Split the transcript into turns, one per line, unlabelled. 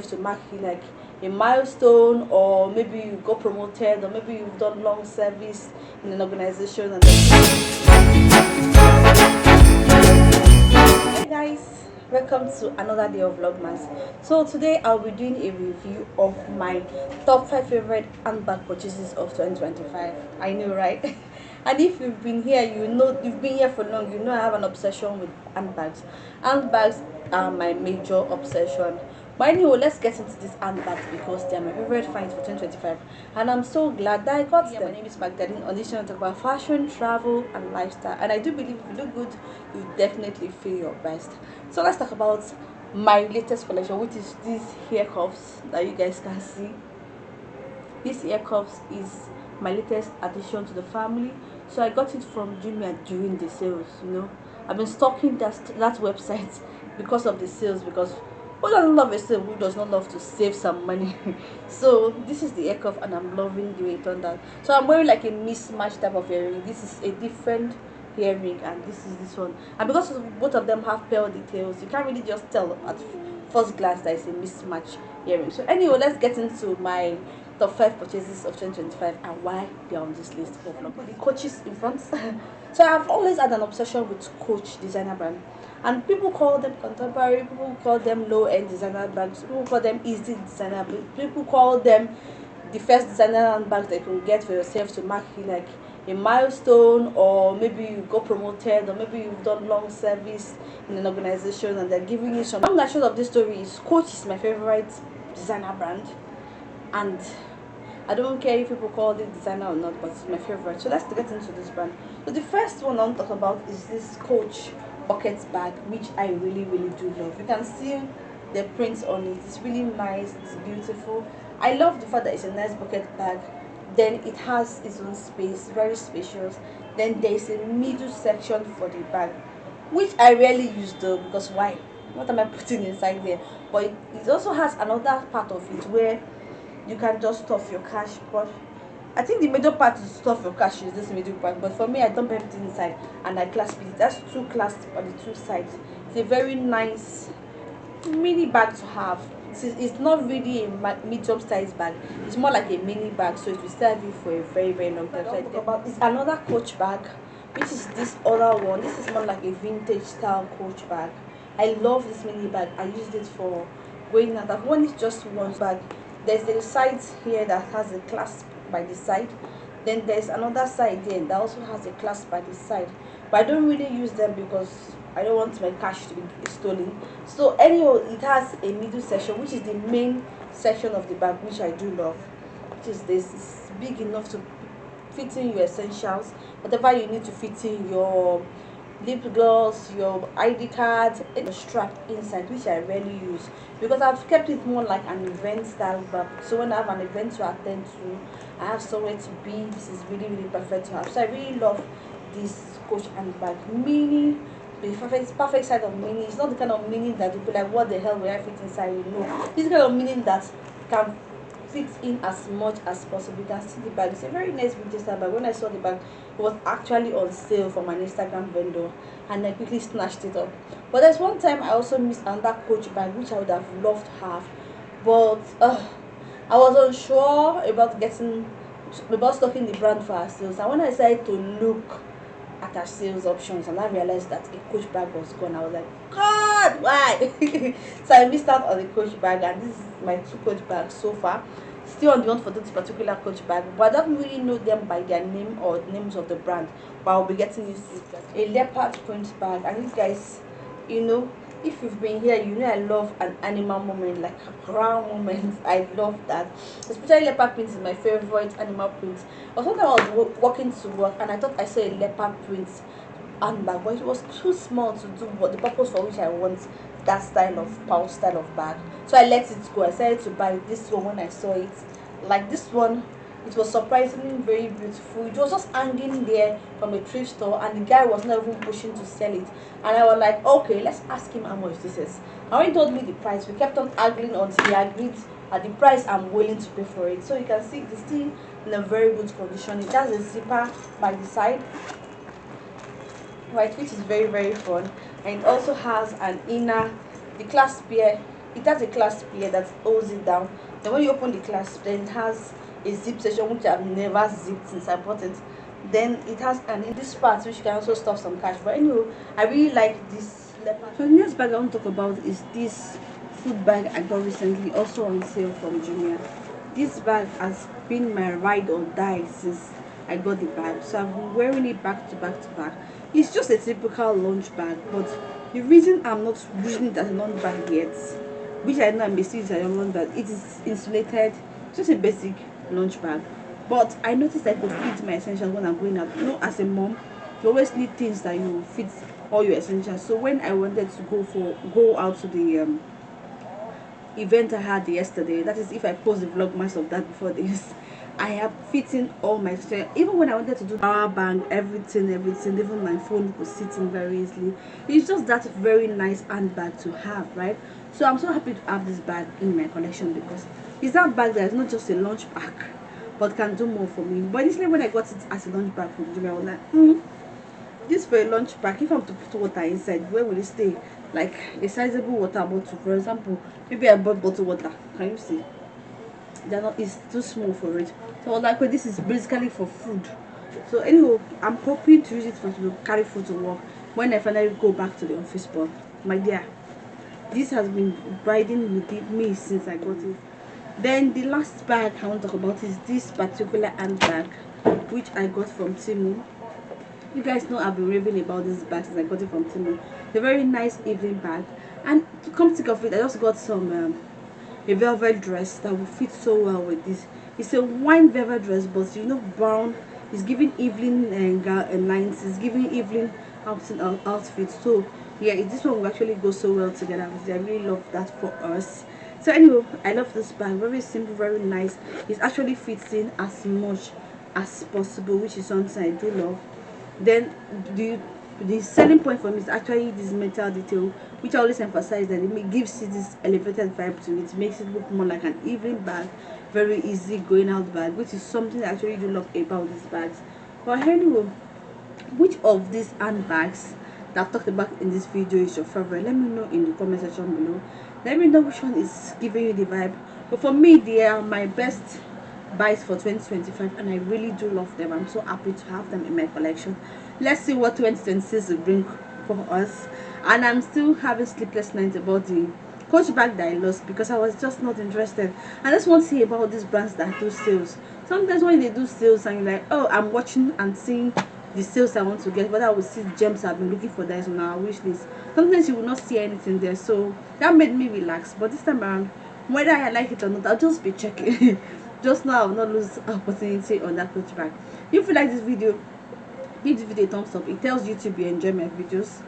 to mark like a milestone, or maybe you got promoted, or maybe you've done long service in an organization. And hey guys, welcome to another day of Vlogmas. So today I'll be doing a review of my top 5 favorite handbag purchases of 2025. I know, right? And if you've been here, you know, you've been here for long, you know I have an obsession with handbags. Handbags are my major obsession. But anyway, let's get into these handbags because they are my favorite finds for 2025, and I'm so glad that I got them. My name is Magdalene. On this channel, I talk about fashion, travel, and lifestyle. And I do believe if you look good, you definitely feel your best. So let's talk about my latest collection, which is these hair cuffs that you guys can see. This hair cuffs is my latest addition to the family. So I got it from Jumia during the sales. I've been stalking that website because of the sales. Because who doesn't love a sale? Who does not love to save some money? So this is the hair cuff, and I'm loving the way it turned out. So I'm wearing like a mismatch type of earring. This is a different earring, and this is this one. And because both of them have pearl details, you can't really just tell at first glance that it's a mismatch earring. So anyway, let's get into my top 5 purchases of 2025 and why they are on this list of vlog. The coaches in front. So I've always had an obsession with Coach designer brand, and people call them contemporary, people call them low-end designer bags, people call them easy designer bags, people call them the first designer handbags that you can get for yourself to mark you like a milestone, or maybe you got promoted, or maybe you've done long service in an organization and they're giving you some. Long and short of this story is Coach is my favorite designer brand, and I don't care if people call it designer or not, but it's my favorite. So let's get into this brand. So the first one I want to talk about is this Coach bucket bag, which I really do love. You can see the prints on it. It's really nice, it's beautiful. I love the fact that it's a nice bucket bag. Then it has its own space, very spacious. Then there is a middle section for the bag, which I rarely use though, because why? What am I putting inside there? But it also has another part of it where you can just stuff your cash. But I think the major part to stuff your cash is this middle part, but for me I dump everything inside and I clasp it. That's two clasps on the two sides. It's a very nice mini bag to have. It's not really a medium size bag, it's more like a mini bag, so it will serve you for a very long time. So I think about it's another Coach bag, which is this other one. This is more like a vintage style Coach bag. I love this mini bag. I used it for going out. I've worn it just once bag. There's the side here that has a clasp by the side, then there's another side there that also has a clasp by the side, but I don't really use them because I don't want my cash to be stolen. So anyway, it has a middle section, which is the main section of the bag, which I do love, which is this. It's big enough to fit in your essentials, whatever you need to fit in, your lip gloss, your ID card, and a strap inside, which I rarely use because I've kept it more like an event style bag. So when I have an event to attend to, I have somewhere to be. This is really perfect to have. So I really love this Coach handbag. Mini, the perfect side of mini. It's not the kind of mini that you be like, what the hell will I fit inside? You know, this kind of mini that can fit in as much as possible. You can see the bag. It's a very nice vintage bag. When I saw the bag, it was actually on sale from an Instagram vendor, and I quickly snatched it up. But there's one time I also missed another Coach bag, which I would have loved to have, but I was unsure about stocking the brand for our sales. And when I decided to look at our sales options and I realized that a Coach bag was gone, I was like, God, why? So I missed out on the Coach bag, and this is my 2 Coach bags so far. Still on the hunt for this particular Coach bag, but I don't really know them by their name or names of the brand, but I'll be getting used to it. A leopard print bag, and these guys, you know, if you've been here, you know I love an animal moment, like a crown moment. I love that, especially leopard print is my favorite animal print. Or sometimes I was walking to work and I thought I saw a leopard print handbag, but it was too small to do what the purpose for which I want that style of pouch style of bag. So I let it go. I decided to buy this one when I saw it. Like this one, it was surprisingly very beautiful. It was just hanging there from a thrift store, and the guy was not even pushing to sell it. And I was like, okay, let's ask him how much this is. And when he told me the price, we kept on arguing until he agreed at the price I'm willing to pay for it. So you can see it's still in a very good condition. It has a zipper by the side, right, which is very fun, and it also has an inner, the clasp here it has a clasp here that holds it down. Then when you open the clasp, then it has a zip section which I've never zipped since I bought it. Then it has an in this part which you can also stuff some cash. But anyway, I really like this leopard. So the next bag I want to talk about is this food bag I got recently, also on sale from Jumia. This bag has been my ride or die since I got the bag, so I've been wearing it back to back to back. It's just a typical lunch bag, but the reason I'm not using it as a lunch bag yet, which I know I may see it as a lunch bag, it is insulated, just a basic lunch bag. But I noticed I could fit my essentials when I'm going out. You know, as a mom, you always need things that you fit all your essentials. So when I wanted to go out to the event I had yesterday, that is if I post the vlogmas of that before this, I have fitting all my stuff. Even when I wanted to do power bank, everything, even my phone was sitting very easily. It's just that very nice handbag to have, right? So I'm so happy to have this bag in my collection because it's that bag that is not just a lunch bag but can do more for me. But initially when I got it as a lunch bag from Jimmy, I was like, this for a lunch bag, if I'm to put water inside, where will it stay? Like a sizable water bottle, for example. Maybe I bought bottled water, can you see? They're not, it's too small for it. So I was like, well, this is basically for food. So anyway, I'm hoping to use it for to carry food to work when I finally go back to the office. But my dear, this has been riding with me since I got it. Then the last bag I want to talk about is this particular handbag which I got from Timu. You guys know I've been raving about this bag since I got it from Timu. It's a very nice evening bag, and to come to think of it, I just got some a velvet dress that will fit so well with this. It's a wine velvet dress, but you know, brown. It's giving evening and lines. It's giving evening outfit. So yeah, this one will actually go so well together. I really love that for us. So anyway, I love this bag. Very simple, very nice. It actually fits in as much as possible, which is something I do love. Then the selling point for me is actually this metal detail, which I always emphasize that it gives it this elevated vibe to it. Makes it look more like an evening bag, very easy going out bag, which is something I actually do love about these bags. But anyway, which of these handbags that I've talked about in this video is your favorite? Let me know in the comment section below. Let me know which one is giving you the vibe. But for me, they are my best buys for 2025, and I really do love them. I'm so happy to have them in my collection. Let's see what 2026 will bring for us. And I'm still having sleepless nights about the coach bag that I lost because I was just not interested. I just want to see about these brands that do sales. Sometimes when they do sales and you're like, oh, I'm watching and seeing the sales I want to get, but I will see gems I've been looking for that is on our wish list. Sometimes you will not see anything there, so that made me relax. But this time around, whether I like it or not, I'll just be checking. Just now I will not lose opportunity on that coach bag. If you like this video, give this video a thumbs up. It tells YouTube you enjoy my videos.